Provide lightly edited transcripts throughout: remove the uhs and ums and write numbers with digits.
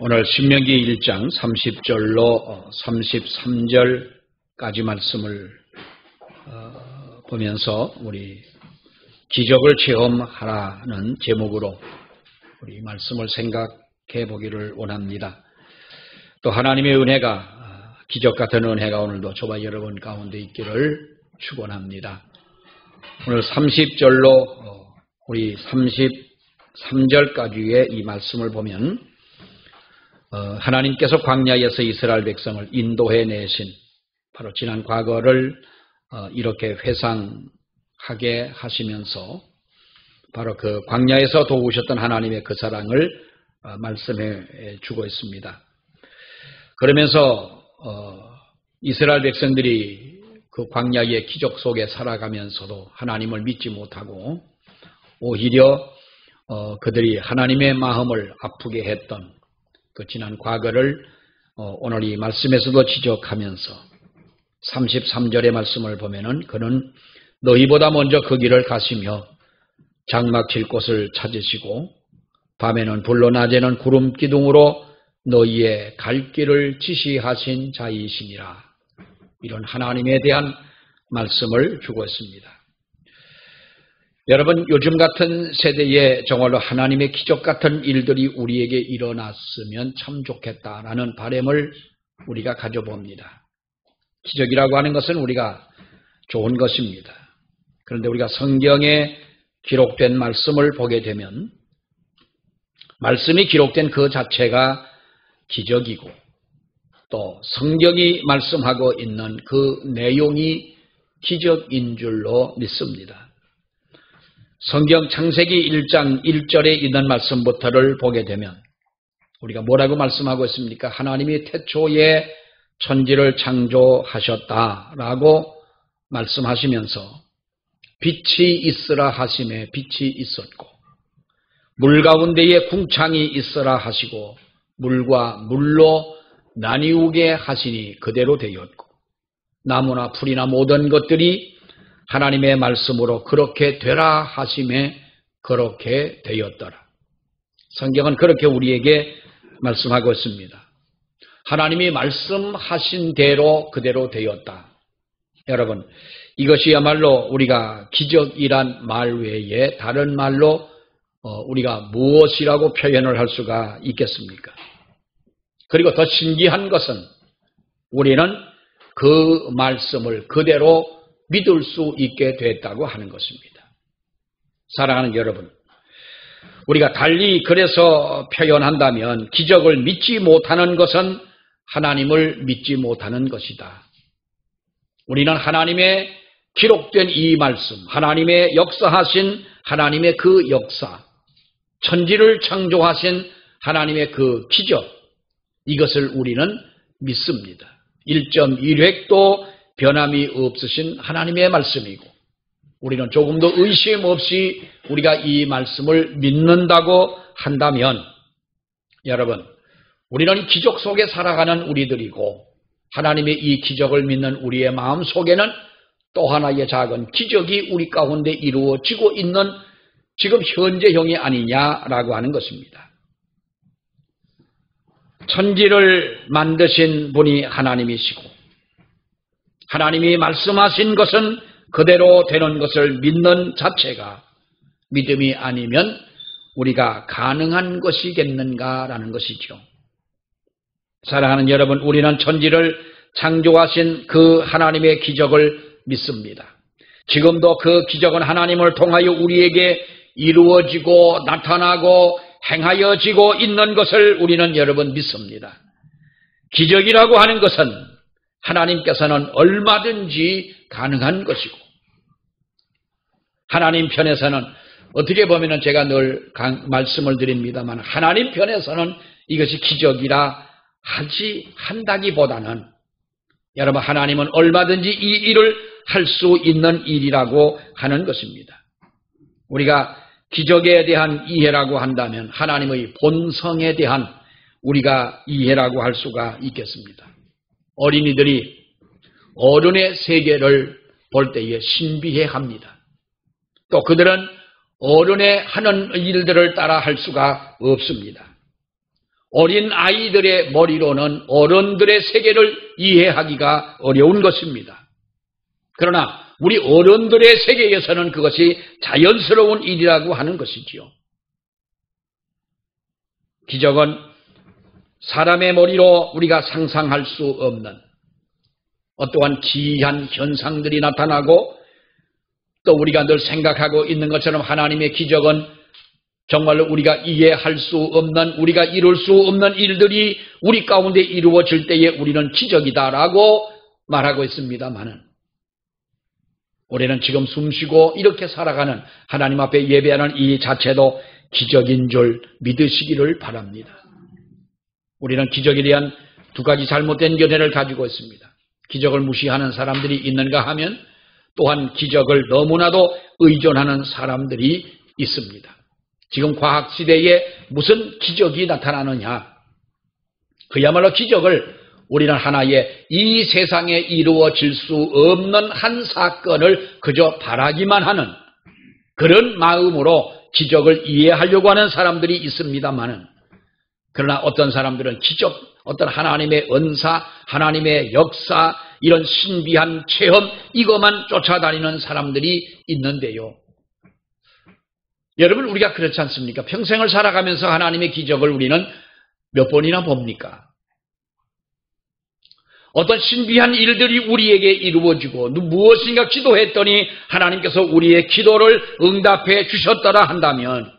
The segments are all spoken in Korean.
오늘 신명기 1장 30절로 33절까지 말씀을 보면서 우리 기적을 체험하라는 제목으로 우리 말씀을 생각해 보기를 원합니다. 또 하나님의 은혜가 기적 같은 은혜가 오늘도 저와 여러분 가운데 있기를 축원합니다. 오늘 30절로 우리 33절까지의 이 말씀을 보면 하나님께서 광야에서 이스라엘 백성을 인도해 내신 바로 지난 과거를 이렇게 회상하게 하시면서 바로 그 광야에서 도우셨던 하나님의 그 사랑을 말씀해 주고 있습니다. 그러면서 이스라엘 백성들이 그 광야의 기적 속에 살아가면서도 하나님을 믿지 못하고 오히려 그들이 하나님의 마음을 아프게 했던 그 지난 과거를 오늘 이 말씀에서도 지적하면서 33절의 말씀을 보면은 그는 너희보다 먼저 그 길을 가시며 장막 칠 곳을 찾으시고 밤에는 불로 낮에는 구름 기둥으로 너희의 갈 길을 지시하신 자이시니라. 이런 하나님에 대한 말씀을 주고 있습니다. 여러분, 요즘 같은 세대에 정말로 하나님의 기적 같은 일들이 우리에게 일어났으면 참 좋겠다라는 바람을 우리가 가져봅니다. 기적이라고 하는 것은 우리가 좋은 것입니다. 그런데 우리가 성경에 기록된 말씀을 보게 되면 말씀이 기록된 그 자체가 기적이고 또 성경이 말씀하고 있는 그 내용이 기적인 줄로 믿습니다. 성경 창세기 1장 1절에 있는 말씀부터를 보게 되면 우리가 뭐라고 말씀하고 있습니까? 하나님이 태초에 천지를 창조하셨다라고 말씀하시면서 빛이 있으라 하심에 빛이 있었고 물 가운데에 궁창이 있으라 하시고 물과 물로 나뉘게 하시니 그대로 되었고 나무나 풀이나 모든 것들이 하나님의 말씀으로 그렇게 되라 하심에 그렇게 되었더라. 성경은 그렇게 우리에게 말씀하고 있습니다. 하나님이 말씀하신 대로 그대로 되었다. 여러분, 이것이야말로 우리가 기적이란 말 외에 다른 말로 우리가 무엇이라고 표현을 할 수가 있겠습니까? 그리고 더 신기한 것은 우리는 그 말씀을 그대로 믿을 수 있게 됐다고 하는 것입니다. 사랑하는 여러분, 우리가 달리 그래서 표현한다면 기적을 믿지 못하는 것은 하나님을 믿지 못하는 것이다. 우리는 하나님의 기록된 이 말씀, 하나님의 역사하신 하나님의 그 역사, 천지를 창조하신 하나님의 그 기적, 이것을 우리는 믿습니다. 1.1획도 변함이 없으신 하나님의 말씀이고 우리는 조금도 의심 없이 우리가 이 말씀을 믿는다고 한다면 여러분, 우리는 기적 속에 살아가는 우리들이고 하나님의 이 기적을 믿는 우리의 마음 속에는 또 하나의 작은 기적이 우리 가운데 이루어지고 있는 지금 현재형이 아니냐라고 하는 것입니다. 천지를 만드신 분이 하나님이시고 하나님이 말씀하신 것은 그대로 되는 것을 믿는 자체가 믿음이 아니면 우리가 가능한 것이겠는가라는 것이죠. 사랑하는 여러분, 우리는 천지를 창조하신 그 하나님의 기적을 믿습니다. 지금도 그 기적은 하나님을 통하여 우리에게 이루어지고 나타나고 행하여지고 있는 것을 우리는 여러분 믿습니다. 기적이라고 하는 것은 하나님께서는 얼마든지 가능한 것이고 하나님 편에서는 어떻게 보면 제가 늘 말씀을 드립니다만 하나님 편에서는 이것이 기적이라 한다기보다는 여러분 하나님은 얼마든지 이 일을 할 수 있는 일이라고 하는 것입니다. 우리가 기적에 대한 이해라고 한다면 하나님의 본성에 대한 우리가 이해라고 할 수가 있겠습니다. 어린이들이 어른의 세계를 볼 때에 신비해합니다. 또 그들은 어른의 하는 일들을 따라 할 수가 없습니다. 어린 아이들의 머리로는 어른들의 세계를 이해하기가 어려운 것입니다. 그러나 우리 어른들의 세계에서는 그것이 자연스러운 일이라고 하는 것이지요. 기적은 사람의 머리로 우리가 상상할 수 없는 어떠한 기이한 현상들이 나타나고 또 우리가 늘 생각하고 있는 것처럼 하나님의 기적은 정말로 우리가 이해할 수 없는, 우리가 이룰 수 없는 일들이 우리 가운데 이루어질 때에 우리는 기적이다라고 말하고 있습니다만은 우리는 지금 숨쉬고 이렇게 살아가는 하나님 앞에 예배하는 이 자체도 기적인 줄 믿으시기를 바랍니다. 우리는 기적에 대한 두 가지 잘못된 견해를 가지고 있습니다. 기적을 무시하는 사람들이 있는가 하면 또한 기적을 너무나도 의존하는 사람들이 있습니다. 지금 과학시대에 무슨 기적이 나타나느냐? 그야말로 기적을 우리는 하나의 이 세상에 이루어질 수 없는 한 사건을 그저 바라기만 하는 그런 마음으로 기적을 이해하려고 하는 사람들이 있습니다만은 그러나 어떤 사람들은 기적, 어떤 하나님의 은사, 하나님의 역사, 이런 신비한 체험 이것만 쫓아다니는 사람들이 있는데요. 여러분 우리가 그렇지 않습니까? 평생을 살아가면서 하나님의 기적을 우리는 몇 번이나 봅니까? 어떤 신비한 일들이 우리에게 이루어지고 무엇인가 기도했더니 하나님께서 우리의 기도를 응답해 주셨더라 한다면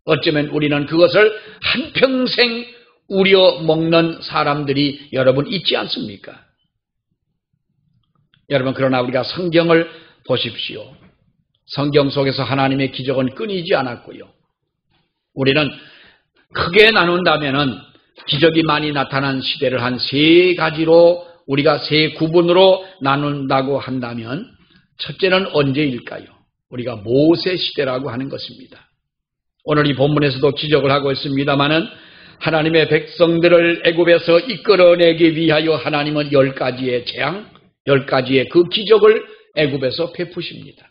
어쩌면 우리는 그것을 한평생 우려먹는 사람들이 여러분 있지 않습니까? 여러분 그러나 우리가 성경을 보십시오. 성경 속에서 하나님의 기적은 끊이지 않았고요. 우리는 크게 나눈다면은 기적이 많이 나타난 시대를 한 세 가지로 우리가 세 구분으로 나눈다고 한다면 첫째는 언제일까요? 우리가 모세 시대라고 하는 것입니다. 오늘 이 본문에서도 기적을 하고 있습니다마는 하나님의 백성들을 애굽에서 이끌어내기 위하여 하나님은 10가지의 재앙, 10가지의 그 기적을 애굽에서 베푸십니다.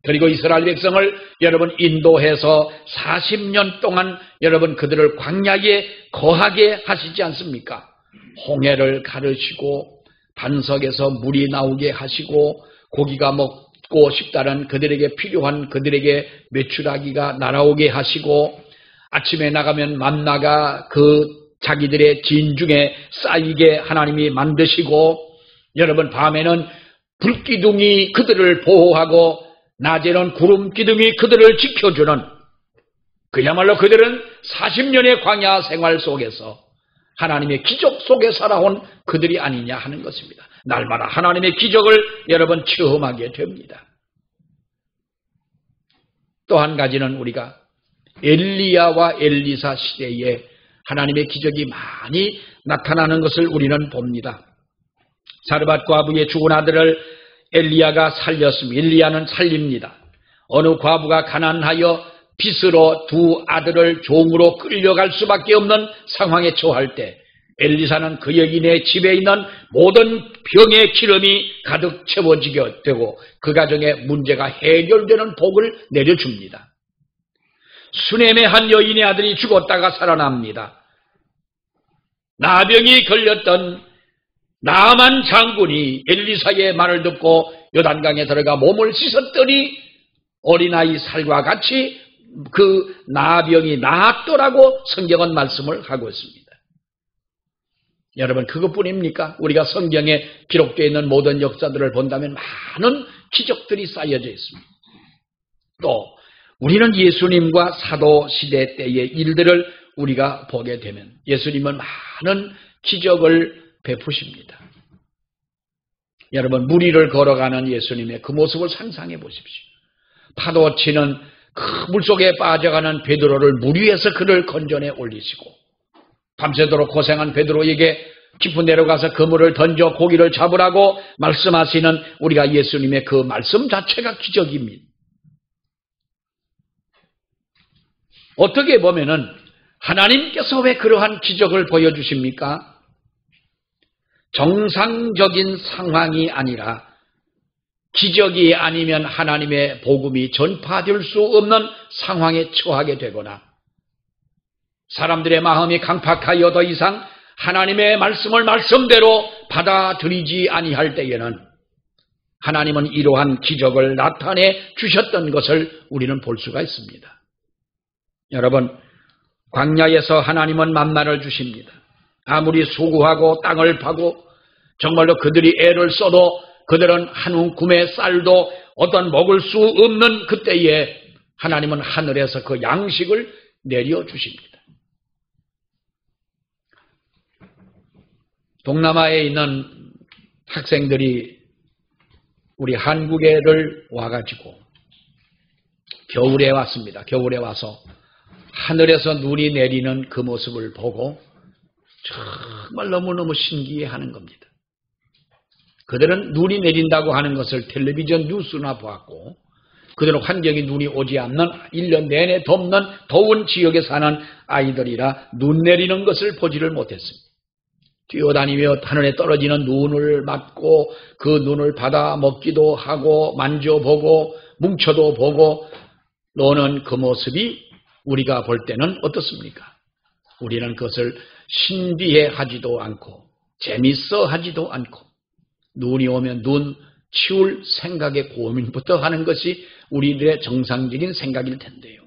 그리고 이스라엘 백성을 여러분 인도해서 40년 동안 여러분 그들을 광야에 거하게 하시지 않습니까? 홍해를 가르시고 반석에서 물이 나오게 하시고 고기가 먹고 싶다는 그들에게 필요한 그들에게 메추라기가 날아오게 하시고 아침에 나가면 만나가 그 자기들의 진중에 쌓이게 하나님이 만드시고 여러분 밤에는 불기둥이 그들을 보호하고 낮에는 구름 기둥이 그들을 지켜주는 그야말로 그들은 40년의 광야 생활 속에서 하나님의 기적 속에 살아온 그들이 아니냐 하는 것입니다. 날마다 하나님의 기적을 여러분 체험하게 됩니다. 또 한 가지는 우리가 엘리야와 엘리사 시대에 하나님의 기적이 많이 나타나는 것을 우리는 봅니다. 사르밧 과부의 죽은 아들을 엘리야가 살렸습니다. 엘리야는 살립니다. 어느 과부가 가난하여 빚으로 두 아들을 종으로 끌려갈 수밖에 없는 상황에 처할 때 엘리사는 그 여인의 집에 있는 모든 병의 기름이 가득 채워지게 되고 그 가정의 문제가 해결되는 복을 내려줍니다. 수넴의 한 여인의 아들이 죽었다가 살아납니다. 나병이 걸렸던 나만 장군이 엘리사의 말을 듣고 요단강에 들어가 몸을 씻었더니 어린아이 살과 같이 그 나병이 나았더라고 성경은 말씀을 하고 있습니다. 여러분 그것뿐입니까? 우리가 성경에 기록되어 있는 모든 역사들을 본다면 많은 기적들이 쌓여져 있습니다. 또 우리는 예수님과 사도시대 때의 일들을 우리가 보게 되면 예수님은 많은 기적을 베푸십니다. 여러분 물 위를 걸어가는 예수님의 그 모습을 상상해 보십시오. 파도 치는 그 물속에 빠져가는 베드로를 물 위에서 그를 건져내 올리시고 밤새도록 고생한 베드로에게 깊은 데로 가서 그물을 던져 고기를 잡으라고 말씀하시는 우리가 예수님의 그 말씀 자체가 기적입니다. 어떻게 보면은 하나님께서 왜 그러한 기적을 보여주십니까? 정상적인 상황이 아니라 기적이 아니면 하나님의 복음이 전파될 수 없는 상황에 처하게 되거나 사람들의 마음이 강팍하여 더 이상 하나님의 말씀을 말씀대로 받아들이지 아니할 때에는 하나님은 이러한 기적을 나타내 주셨던 것을 우리는 볼 수가 있습니다. 여러분, 광야에서 하나님은 만나를 주십니다. 아무리 수고하고 땅을 파고 정말로 그들이 애를 써도 그들은 한 움큼의 쌀도 어떤 먹을 수 없는 그때에 하나님은 하늘에서 그 양식을 내려주십니다. 동남아에 있는 학생들이 우리 한국에를 와가지고 겨울에 왔습니다. 겨울에 와서 하늘에서 눈이 내리는 그 모습을 보고 정말 너무너무 신기해하는 겁니다. 그들은 눈이 내린다고 하는 것을 텔레비전 뉴스나 보았고 그들은 환경이 눈이 오지 않는 1년 내내 덥는 더운 지역에 사는 아이들이라 눈 내리는 것을 보지를 못했습니다. 뛰어다니며 하늘에 떨어지는 눈을 맞고 그 눈을 받아 먹기도 하고 만져보고 뭉쳐도 보고 노는 그 모습이 우리가 볼 때는 어떻습니까? 우리는 그것을 신비해 하지도 않고 재밌어 하지도 않고 눈이 오면 눈 치울 생각에 고민부터 하는 것이 우리들의 정상적인 생각일 텐데요.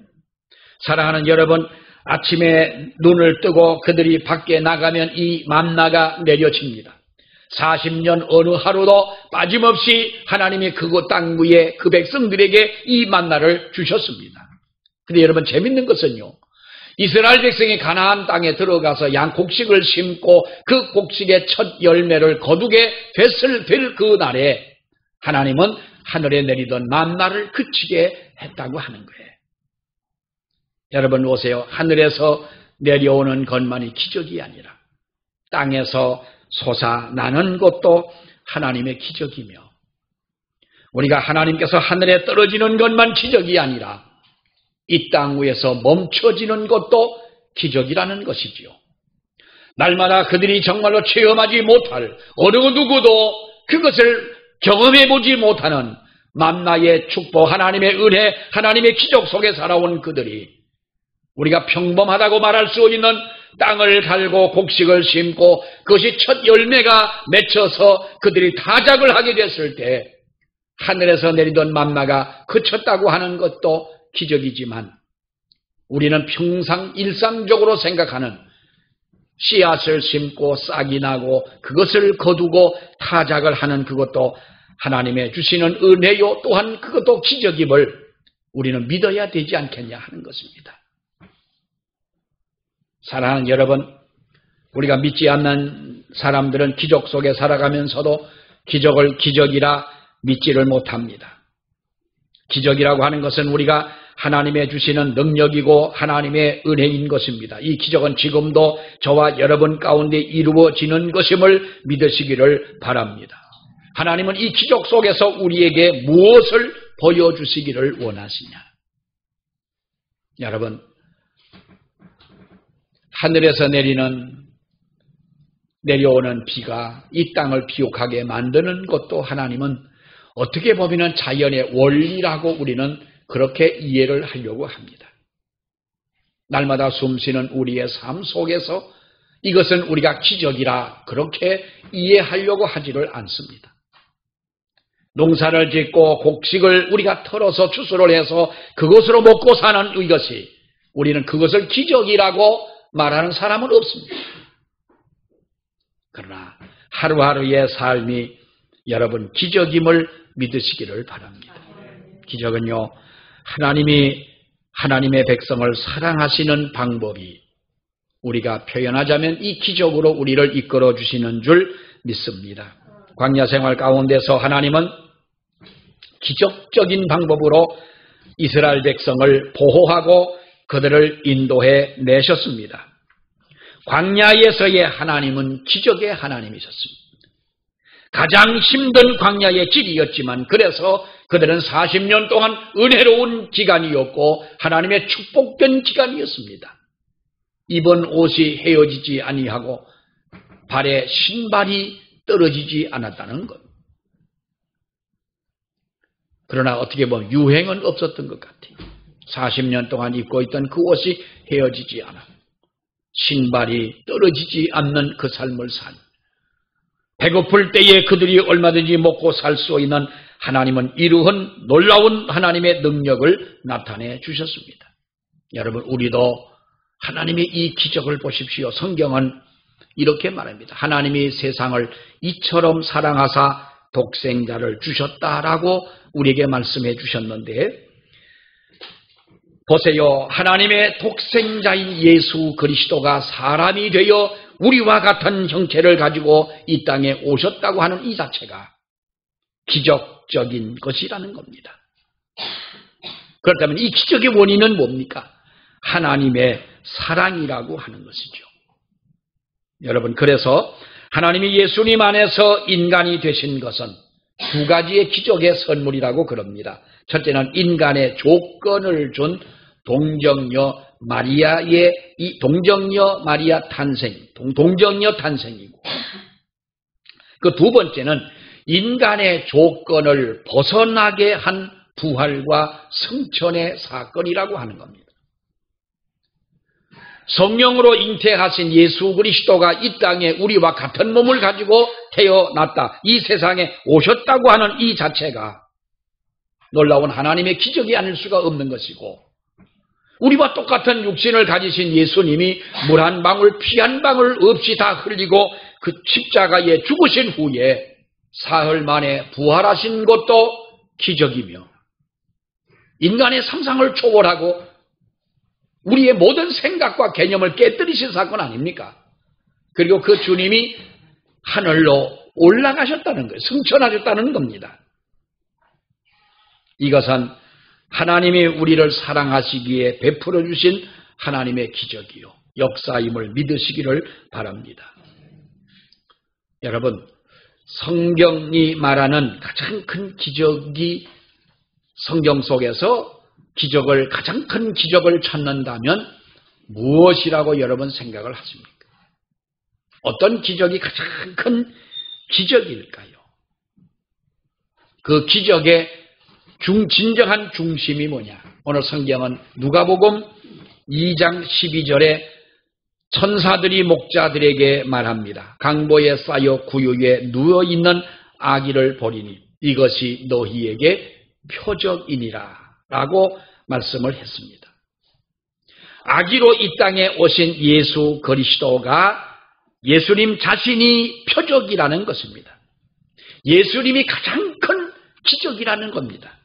사랑하는 여러분, 아침에 눈을 뜨고 그들이 밖에 나가면 이 만나가 내려집니다. 40년 어느 하루도 빠짐없이 하나님이 그곳 땅 위에 그 백성들에게 이 만나를 주셨습니다. 근데 여러분, 재밌는 것은요, 이스라엘 백성이 가나안 땅에 들어가서 양곡식을 심고 그 곡식의 첫 열매를 거두게 될 그 날에 하나님은 하늘에 내리던 만나를 그치게 했다고 하는 거예요. 여러분 보세요. 하늘에서 내려오는 것만이 기적이 아니라 땅에서 솟아나는 것도 하나님의 기적이며 우리가 하나님께서 하늘에 떨어지는 것만 기적이 아니라 이 땅 위에서 멈춰지는 것도 기적이라는 것이지요. 날마다 그들이 정말로 체험하지 못할 어느 누구도 그것을 경험해보지 못하는 만나의 축복, 하나님의 은혜, 하나님의 기적 속에 살아온 그들이 우리가 평범하다고 말할 수 있는 땅을 갈고 곡식을 심고 그것이 첫 열매가 맺혀서 그들이 타작을 하게 됐을 때 하늘에서 내리던 만나가 그쳤다고 하는 것도 기적이지만 우리는 평상 일상적으로 생각하는 씨앗을 심고 싹이 나고 그것을 거두고 타작을 하는 그것도 하나님의 주시는 은혜요 또한 그것도 기적임을 우리는 믿어야 되지 않겠냐 하는 것입니다. 사랑하는 여러분, 우리가 믿지 않는 사람들은 기적 속에 살아가면서도 기적을 기적이라 믿지를 못합니다. 기적이라고 하는 것은 우리가 하나님의 주시는 능력이고 하나님의 은혜인 것입니다. 이 기적은 지금도 저와 여러분 가운데 이루어지는 것임을 믿으시기를 바랍니다. 하나님은 이 기적 속에서 우리에게 무엇을 보여주시기를 원하시냐? 여러분, 하늘에서 내려오는 비가 이 땅을 비옥하게 만드는 것도 하나님은 어떻게 보면 자연의 원리라고 우리는 그렇게 이해를 하려고 합니다. 날마다 숨쉬는 우리의 삶 속에서 이것은 우리가 기적이라 그렇게 이해하려고 하지를 않습니다. 농사를 짓고 곡식을 우리가 털어서 추수를 해서 그것으로 먹고 사는 이것이 우리는 그것을 기적이라고 말하는 사람은 없습니다. 그러나 하루하루의 삶이 여러분 기적임을 믿으시기를 바랍니다. 기적은요, 하나님이 하나님의 백성을 사랑하시는 방법이 우리가 표현하자면 이 기적으로 우리를 이끌어 주시는 줄 믿습니다. 광야 생활 가운데서 하나님은 기적적인 방법으로 이스라엘 백성을 보호하고 그들을 인도해 내셨습니다. 광야에서의 하나님은 기적의 하나님이셨습니다. 가장 힘든 광야의 길이었지만 그래서 그들은 40년 동안 은혜로운 기간이었고 하나님의 축복된 기간이었습니다. 입은 옷이 헤어지지 아니하고 발에 신발이 떨어지지 않았다는 것. 그러나 어떻게 보면 유행은 없었던 것 같아요. 40년 동안 입고 있던 그 옷이 헤어지지 않아. 신발이 떨어지지 않는 그 삶을 산, 배고플 때에 그들이 얼마든지 먹고 살 수 있는 하나님은 이러한 놀라운 하나님의 능력을 나타내 주셨습니다. 여러분, 우리도 하나님의 이 기적을 보십시오. 성경은 이렇게 말합니다. 하나님이 세상을 이처럼 사랑하사 독생자를 주셨다라고 우리에게 말씀해 주셨는데, 보세요. 하나님의 독생자인 예수 그리스도가 사람이 되어 우리와 같은 형체를 가지고 이 땅에 오셨다고 하는 이 자체가 기적적인 것이라는 겁니다. 그렇다면 이 기적의 원인은 뭡니까? 하나님의 사랑이라고 하는 것이죠. 여러분, 그래서 하나님이 예수님 안에서 인간이 되신 것은 두 가지의 기적의 선물이라고 그럽니다. 첫째는 인간의 조건을 준 동정녀 마리아의 이 동정녀 마리아 탄생, 동정녀 탄생이고, 그 두 번째는 인간의 조건을 벗어나게 한 부활과 승천의 사건이라고 하는 겁니다. 성령으로 잉태하신 예수 그리스도가 이 땅에 우리와 같은 몸을 가지고 태어났다, 이 세상에 오셨다고 하는 이 자체가 놀라운 하나님의 기적이 아닐 수가 없는 것이고, 우리와 똑같은 육신을 가지신 예수님이 물 한 방울 피 한 방울 없이 다 흘리고 그 십자가에 죽으신 후에 사흘 만에 부활하신 것도 기적이며, 인간의 상상을 초월하고 우리의 모든 생각과 개념을 깨뜨리신 사건 아닙니까? 그리고 그 주님이 하늘로 올라가셨다는 거예요. 승천하셨다는 겁니다. 이것은 하나님이 우리를 사랑하시기에 베풀어 주신 하나님의 기적이요, 역사임을 믿으시기를 바랍니다. 여러분, 성경이 말하는 가장 큰 기적이, 성경 속에서 기적을, 가장 큰 기적을 찾는다면 무엇이라고 여러분 생각을 하십니까? 어떤 기적이 가장 큰 기적일까요? 그 기적의 진정한 중심이 뭐냐? 오늘 성경은 누가복음 2장 12절에 천사들이 목자들에게 말합니다. 강보에 쌓여 구유에 누워있는 아기를 보리니 이것이 너희에게 표적이니라 라고 말씀을 했습니다. 아기로 이 땅에 오신 예수 그리스도가 예수님 자신이 표적이라는 것입니다. 예수님이 가장 큰 기적이라는 겁니다.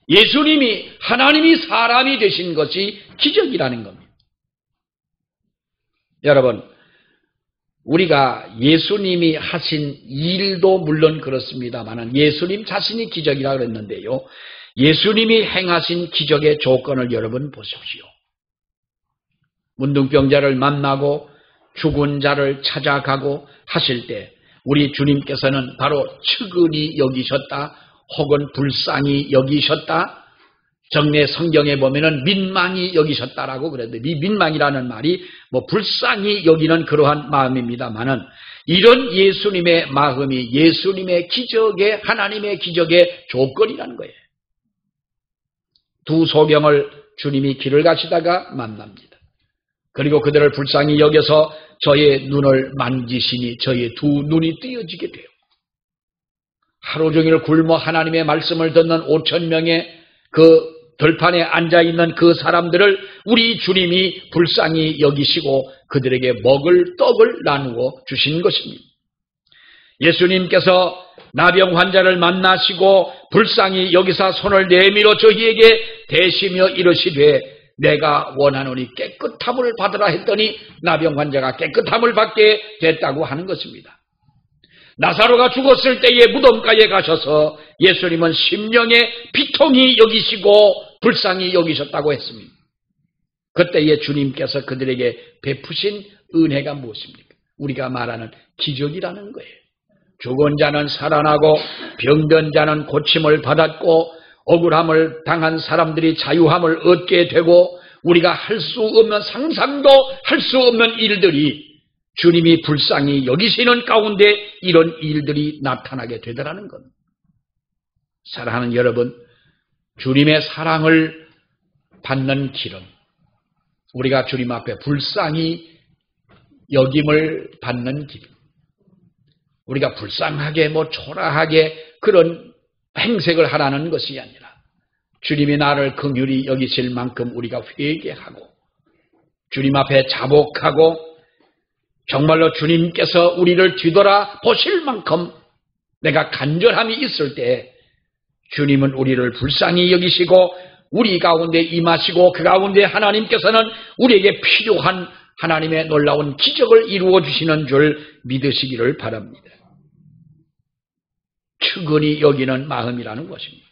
예수님이, 하나님이 사람이 되신 것이 기적이라는 겁니다. 여러분, 우리가 예수님이 하신 일도 물론 그렇습니다만 예수님 자신이 기적이라고 그랬는데요, 예수님이 행하신 기적의 조건을 여러분 보십시오. 문둥병자를 만나고 죽은 자를 찾아가고 하실 때 우리 주님께서는 바로 측은히 여기셨다, 혹은 불쌍히 여기셨다, 정례 성경에 보면은 민망히 여기셨다라고 그랬는데, 이 민망이라는 말이 불쌍히 여기는 그러한 마음입니다만은, 이런 예수님의 마음이 예수님의 기적의, 하나님의 기적의 조건이라는 거예요. 두 소경을 주님이 길을 가시다가 만납니다. 그리고 그들을 불쌍히 여겨서 저의 눈을 만지시니 저의 두 눈이 띄어지게 돼요. 하루 종일 굶어 하나님의 말씀을 듣는 5,000명의 그 들판에 앉아있는 그 사람들을 우리 주님이 불쌍히 여기시고 그들에게 먹을 떡을 나누어 주신 것입니다. 예수님께서 나병 환자를 만나시고 불쌍히 여기사 손을 내밀어 저희에게 대시며 이르시되 내가 원하노니 깨끗함을 받으라 했더니 나병 환자가 깨끗함을 받게 됐다고 하는 것입니다. 나사로가 죽었을 때에 무덤가에 가셔서 예수님은 심령의 비통이 여기시고 불쌍히 여기셨다고 했습니다. 그때에 주님께서 그들에게 베푸신 은혜가 무엇입니까? 우리가 말하는 기적이라는 거예요. 죽은 자는 살아나고 병든 자는 고침을 받았고 억울함을 당한 사람들이 자유함을 얻게 되고 우리가 할 수 없는, 상상도 할 수 없는 일들이 주님이 불쌍히 여기시는 가운데 이런 일들이 나타나게 되더라는 겁니다. 사랑하는 여러분, 주님의 사랑을 받는 길은 우리가 주님 앞에 불쌍히 여김을 받는 길. 우리가 불쌍하게 초라하게 그런 행색을 하라는 것이 아니라 주님이 나를 긍휼히 여기실 만큼 우리가 회개하고 주님 앞에 자복하고 정말로 주님께서 우리를 뒤돌아 보실 만큼 내가 간절함이 있을 때 주님은 우리를 불쌍히 여기시고 우리 가운데 임하시고 그 가운데 하나님께서는 우리에게 필요한 하나님의 놀라운 기적을 이루어 주시는 줄 믿으시기를 바랍니다. 측은히 여기는 마음이라는 것입니다.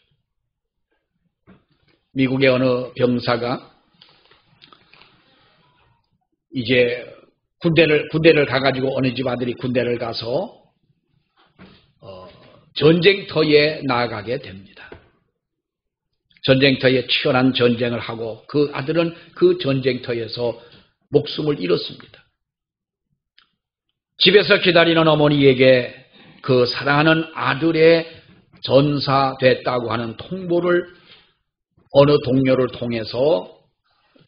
미국의 어느 병사가 이제 군대를 가가지고 어느 집 아들이 군대를 가서 전쟁터에 나아가게 됩니다. 전쟁터에 치열한 전쟁을 하고 그 아들은 그 전쟁터에서 목숨을 잃었습니다. 집에서 기다리는 어머니에게 그 사랑하는 아들의 전사됐다고 하는 통보를 어느 동료를 통해서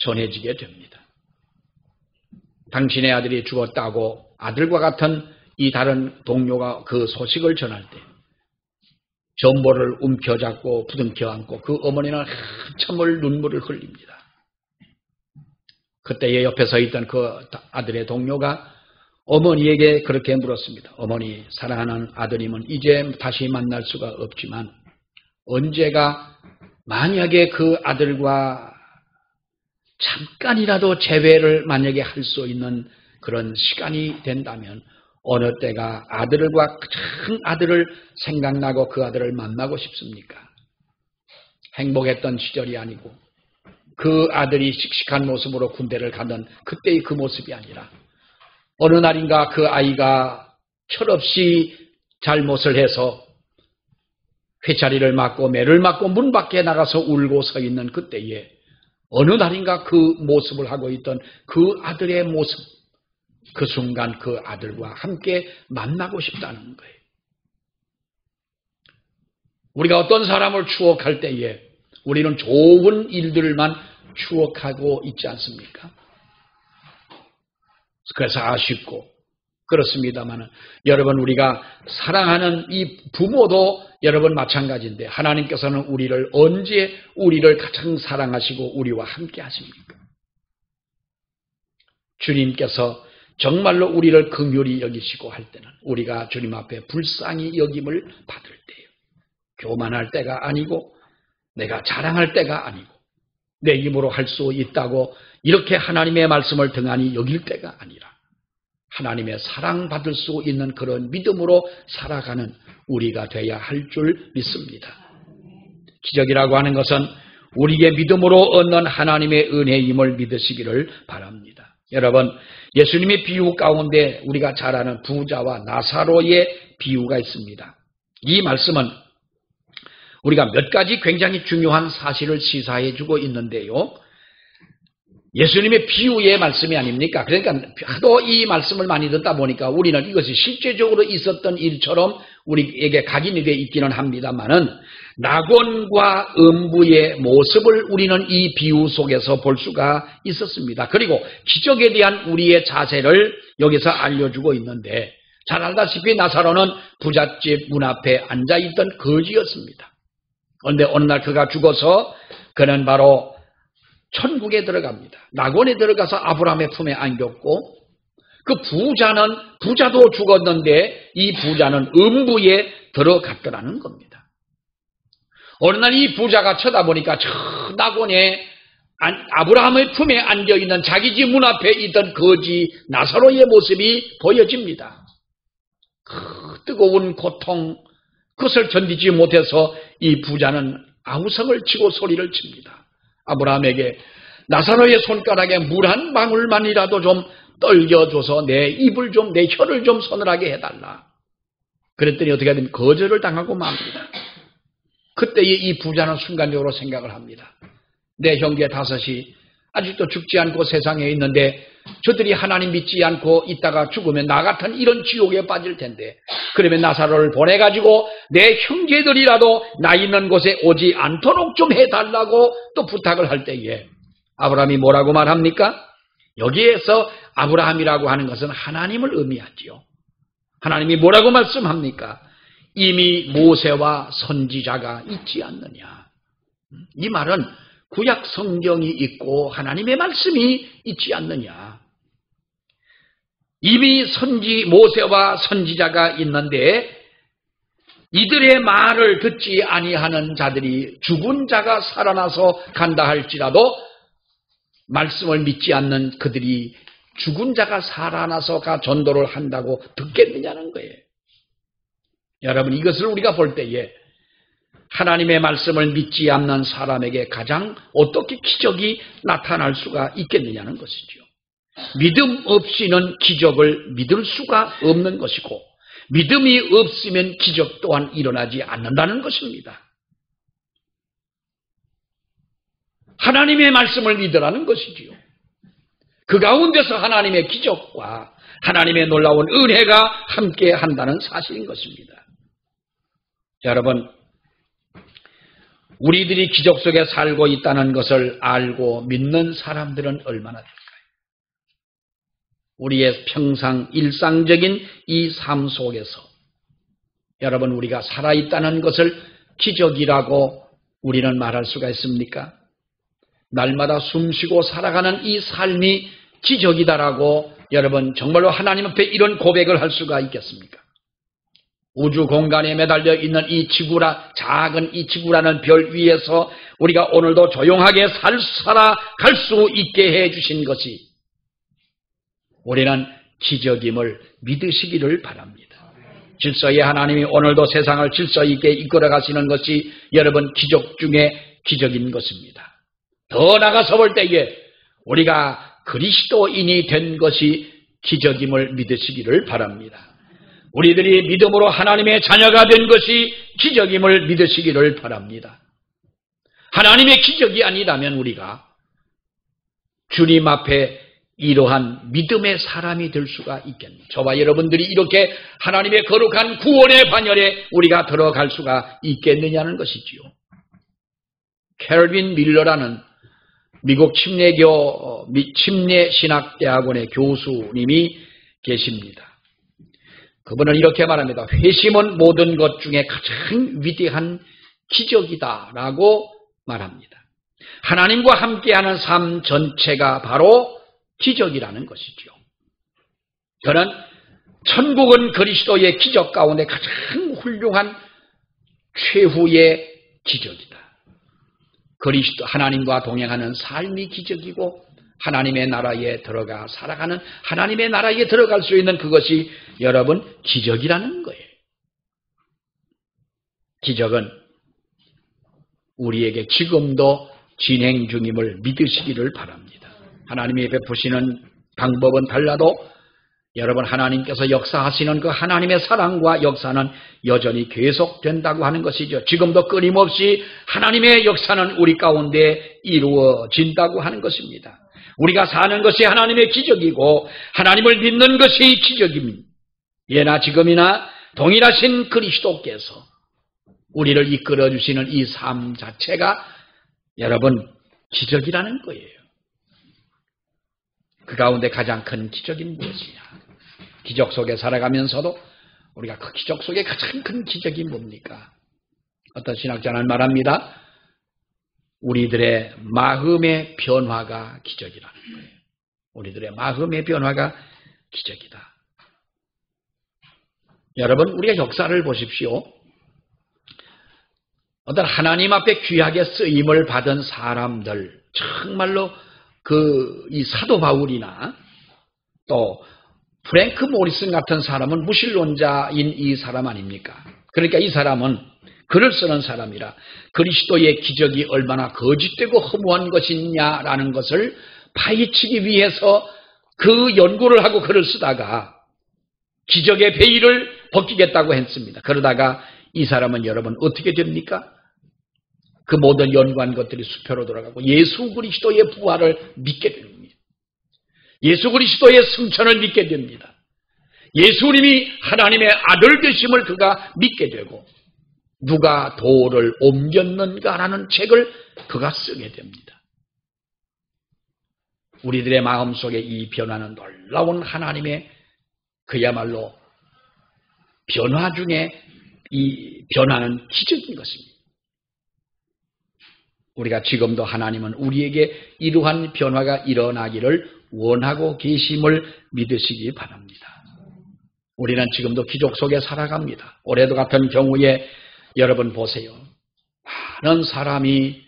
전해지게 됩니다. 당신의 아들이 죽었다고 아들과 같은 이 다른 동료가 그 소식을 전할 때 전보를 움켜잡고 부둥켜 안고 그 어머니는 한참을 눈물을 흘립니다. 그때에 옆에 서 있던 그 아들의 동료가 어머니에게 그렇게 물었습니다. 어머니, 사랑하는 아드님은 이제 다시 만날 수가 없지만 언제가 만약에 그 아들과 잠깐이라도 재회를 만약에 할 수 있는 그런 시간이 된다면 어느 때가 아들과 큰 아들을 생각나고 그 아들을 만나고 싶습니까? 행복했던 시절이 아니고 그 아들이 씩씩한 모습으로 군대를 가던 그때의 그 모습이 아니라 어느 날인가 그 아이가 철없이 잘못을 해서 회차리를 맞고 매를 맞고 문 밖에 나가서 울고 서 있는 그때에 어느 날인가 그 모습을 하고 있던 그 아들의 모습, 그 순간 그 아들과 함께 만나고 싶다는 거예요. 우리가 어떤 사람을 추억할 때에 우리는 좋은 일들만 추억하고 있지 않습니까? 그래서 아쉽고 그렇습니다만 여러분 우리가 사랑하는 이 부모도 여러분 마찬가지인데 하나님께서는 우리를 언제 우리를 가장 사랑하시고 우리와 함께 하십니까? 주님께서 정말로 우리를 긍휼히 여기시고 할 때는 우리가 주님 앞에 불쌍히 여김을 받을 때예요. 교만할 때가 아니고 내가 자랑할 때가 아니고 내 힘으로 할 수 있다고 이렇게 하나님의 말씀을 등한히 여길 때가 아니라 하나님의 사랑받을 수 있는 그런 믿음으로 살아가는 우리가 돼야 할 줄 믿습니다. 기적이라고 하는 것은 우리의 믿음으로 얻는 하나님의 은혜임을 믿으시기를 바랍니다. 여러분, 예수님의 비유 가운데 우리가 잘 아는 부자와 나사로의 비유가 있습니다. 이 말씀은 우리가 몇 가지 굉장히 중요한 사실을 시사해 주고 있는데요. 예수님의 비유의 말씀이 아닙니까? 그러니까 하도 이 말씀을 많이 듣다 보니까 우리는 이것이 실제적으로 있었던 일처럼 우리에게 각인이 되어 있기는 합니다만은 낙원과 음부의 모습을 우리는 이 비유 속에서 볼 수가 있었습니다. 그리고 기적에 대한 우리의 자세를 여기서 알려주고 있는데 잘 알다시피 나사로는 부잣집 문 앞에 앉아있던 거지였습니다. 그런데 어느 날 그가 죽어서 그는 바로 천국에 들어갑니다. 낙원에 들어가서 아브라함의 품에 안겼고 그 부자도 죽었는데 이 부자는 음부에 들어갔더라는 겁니다. 어느 날 이 부자가 쳐다보니까 저 낙원에 아브라함의 품에 안겨있는 자기 집 문 앞에 있던 거지 나사로의 모습이 보여집니다. 그 뜨거운 고통 그것을 견디지 못해서 이 부자는 아우성을 치고 소리를 칩니다. 아브라함에게 나사로의 손가락에 물 한 방울만이라도 좀 떨겨줘서 내 입을 좀 내 혀를 좀 서늘하게 해달라. 그랬더니 어떻게 하든 거절을 당하고 맙니다. 그때에 이 부자는 순간적으로 생각을 합니다. 내 형제 다섯이 아직도 죽지 않고 세상에 있는데 저들이 하나님 믿지 않고 있다가 죽으면 나 같은 이런 지옥에 빠질 텐데 그러면 나사로를 보내가지고 내 형제들이라도 나 있는 곳에 오지 않도록 좀 해달라고 또 부탁을 할 때에 아브라함이 뭐라고 말합니까? 여기에서 아브라함이라고 하는 것은 하나님을 의미하지요. 하나님이 뭐라고 말씀합니까? 이미 모세와 선지자가 있지 않느냐. 이 말은 구약 성경이 있고 하나님의 말씀이 있지 않느냐. 이미 모세와 선지자가 있는데 이들의 말을 듣지 아니하는 자들이 죽은 자가 살아나서 간다 할지라도 말씀을 믿지 않는 그들이 죽은 자가 살아나서가 전도를 한다고 듣겠느냐는 거예요. 여러분, 이것을 우리가 볼 때에 하나님의 말씀을 믿지 않는 사람에게 가장 어떻게 기적이 나타날 수가 있겠느냐는 것이죠. 믿음 없이는 기적을 믿을 수가 없는 것이고 믿음이 없으면 기적 또한 일어나지 않는다는 것입니다. 하나님의 말씀을 믿으라는 것이지요. 그 가운데서 하나님의 기적과 하나님의 놀라운 은혜가 함께 한다는 사실인 것입니다. 여러분, 우리들이 기적 속에 살고 있다는 것을 알고 믿는 사람들은 얼마나 될까요? 우리의 평상 일상적인 이 삶 속에서 여러분, 우리가 살아있다는 것을 기적이라고 우리는 말할 수가 있습니까? 날마다 숨쉬고 살아가는 이 삶이 기적이다라고 여러분 정말로 하나님 앞에 이런 고백을 할 수가 있겠습니까? 우주 공간에 매달려 있는 이 작은 이 지구라는 별 위에서 우리가 오늘도 조용하게 살아갈 수 있게 해주신 것이 우리는 기적임을 믿으시기를 바랍니다. 질서의 하나님이 오늘도 세상을 질서 있게 이끌어 가시는 것이 여러분 기적 중에 기적인 것입니다. 더 나가서 볼 때에 우리가 그리스도인이 된 것이 기적임을 믿으시기를 바랍니다. 우리들이 믿음으로 하나님의 자녀가 된 것이 기적임을 믿으시기를 바랍니다. 하나님의 기적이 아니라면 우리가 주님 앞에 이러한 믿음의 사람이 될 수가 있겠네요. 저와 여러분들이 이렇게 하나님의 거룩한 구원의 반열에 우리가 들어갈 수가 있겠느냐는 것이지요. 켈빈 밀러라는 미국 침례신학대학원의 교수님이 계십니다. 그분은 이렇게 말합니다. 회심은 모든 것 중에 가장 위대한 기적이다라고 말합니다. 하나님과 함께하는 삶 전체가 바로 기적이라는 것이죠. 저는 천국은 그리스도의 기적 가운데 가장 훌륭한 최후의 기적이다. 그리스도 하나님과 동행하는 삶이 기적이고 하나님의 나라에 들어가 살아가는 하나님의 나라에 들어갈 수 있는 그것이 여러분 기적이라는 거예요. 기적은 우리에게 지금도 진행 중임을 믿으시기를 바랍니다. 하나님이 베푸시는 방법은 달라도 여러분 하나님께서 역사하시는 그 하나님의 사랑과 역사는 여전히 계속된다고 하는 것이죠. 지금도 끊임없이 하나님의 역사는 우리 가운데 이루어진다고 하는 것입니다. 우리가 사는 것이 하나님의 기적이고 하나님을 믿는 것이 기적입니다. 예나 지금이나 동일하신 그리스도께서 우리를 이끌어 주시는 이 삶 자체가 여러분 기적이라는 거예요. 그 가운데 가장 큰 기적인 무엇이냐? 기적 속에 살아가면서도 우리가 그 기적 속에 가장 큰 기적이 뭡니까? 어떤 신학자는 말합니다. 우리들의 마음의 변화가 기적이라는 거예요. 우리들의 마음의 변화가 기적이다. 여러분, 우리가 역사를 보십시오. 어떤 하나님 앞에 귀하게 쓰임을 받은 사람들, 정말로 이 사도 바울이나 또 프랭크 모리슨 같은 사람은 무신론자인 이 사람 아닙니까? 그러니까 이 사람은 글을 쓰는 사람이라 그리스도의 기적이 얼마나 거짓되고 허무한 것이냐라는 것을 파헤치기 위해서 그 연구를 하고 글을 쓰다가 기적의 베일을 벗기겠다고 했습니다. 그러다가 이 사람은 여러분 어떻게 됩니까? 그 모든 연구한 것들이 수표로 돌아가고 예수 그리스도의 부활을 믿게 됩니다. 예수 그리스도의 승천을 믿게 됩니다. 예수님이 하나님의 아들 되심을 그가 믿게 되고 누가 돌을 옮겼는가라는 책을 그가 쓰게 됩니다. 우리들의 마음속에 이 변화는 놀라운 하나님의 그야말로 변화 중에 이 변화는 기적인 것입니다. 우리가 지금도 하나님은 우리에게 이러한 변화가 일어나기를 원하고 계심을 믿으시기 바랍니다. 우리는 지금도 기적 속에 살아갑니다. 올해도 같은 경우에 여러분 보세요. 많은 사람이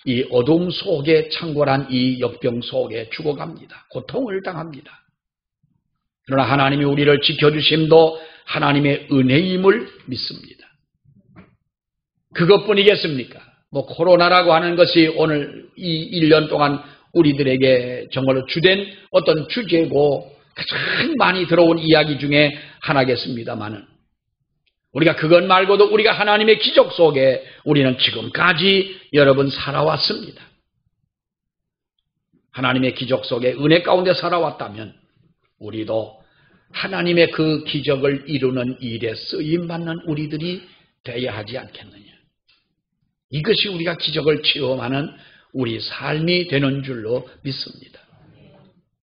이 어둠 속에 창궐한 이 역병 속에 죽어갑니다. 고통을 당합니다. 그러나 하나님이 우리를 지켜주심도 하나님의 은혜임을 믿습니다. 그것뿐이겠습니까? 코로나라고 하는 것이 오늘 이 1년 동안 우리들에게 정말로 주된 어떤 주제고 가장 많이 들어온 이야기 중에 하나겠습니다만은 우리가 그것 말고도 우리가 하나님의 기적 속에 우리는 지금까지 여러분 살아왔습니다. 하나님의 기적 속에 은혜 가운데 살아왔다면 우리도 하나님의 그 기적을 이루는 일에 쓰임받는 우리들이 되어야 하지 않겠느냐. 이것이 우리가 기적을 체험하는 우리 삶이 되는 줄로 믿습니다.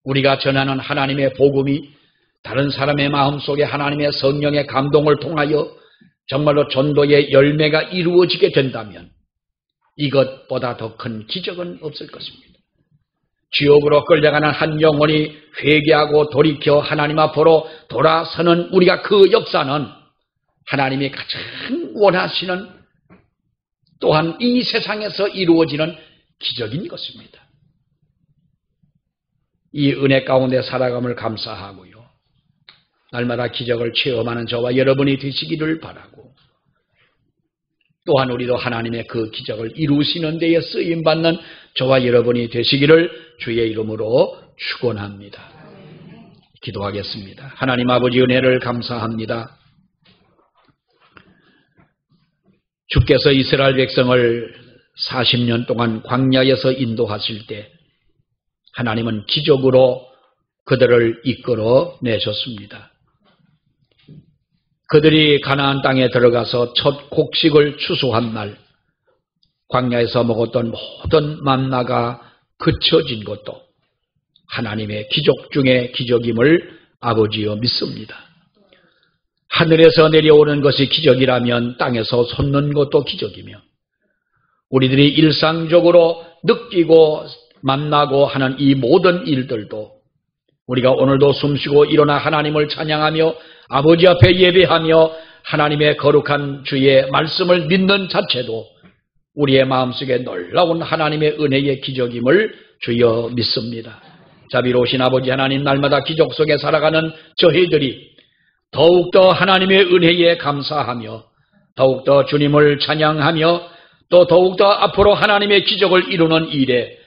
우리가 전하는 하나님의 복음이 다른 사람의 마음속에 하나님의 성령의 감동을 통하여 정말로 전도의 열매가 이루어지게 된다면 이것보다 더 큰 기적은 없을 것입니다. 지옥으로 끌려가는 한 영혼이 회개하고 돌이켜 하나님 앞으로 돌아서는 우리가 그 역사는 하나님이 가장 원하시는 또한 이 세상에서 이루어지는 기적인 것입니다. 이 은혜 가운데 살아감을 감사하고요. 날마다 기적을 체험하는 저와 여러분이 되시기를 바라고 또한 우리도 하나님의 그 기적을 이루시는 데에 쓰임받는 저와 여러분이 되시기를 주의 이름으로 축원합니다. 기도하겠습니다. 하나님 아버지 은혜를 감사합니다. 주께서 이스라엘 백성을 40년 동안 광야에서 인도하실 때 하나님은 기적으로 그들을 이끌어 내셨습니다. 그들이 가나안 땅에 들어가서 첫 곡식을 추수한 날 광야에서 먹었던 모든 만나가 그쳐진 것도 하나님의 기적 중에 기적임을 아버지여 믿습니다. 하늘에서 내려오는 것이 기적이라면 땅에서 솟는 것도 기적이며 우리들이 일상적으로 느끼고 만나고 하는 이 모든 일들도 우리가 오늘도 숨쉬고 일어나 하나님을 찬양하며 아버지 앞에 예배하며 하나님의 거룩한 주의 말씀을 믿는 자체도 우리의 마음속에 놀라운 하나님의 은혜의 기적임을 주여 믿습니다. 자비로우신 아버지 하나님, 날마다 기적 속에 살아가는 저희들이 더욱더 하나님의 은혜에 감사하며 더욱더 주님을 찬양하며 또 더욱더 앞으로 하나님의 기적을 이루는 일에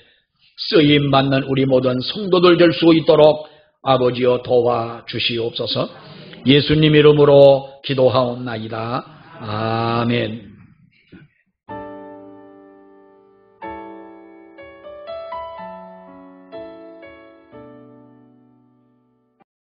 쓰임받는 우리 모든 성도들 될 수 있도록 아버지여 도와주시옵소서. 예수님 이름으로 기도하옵나이다. 아멘.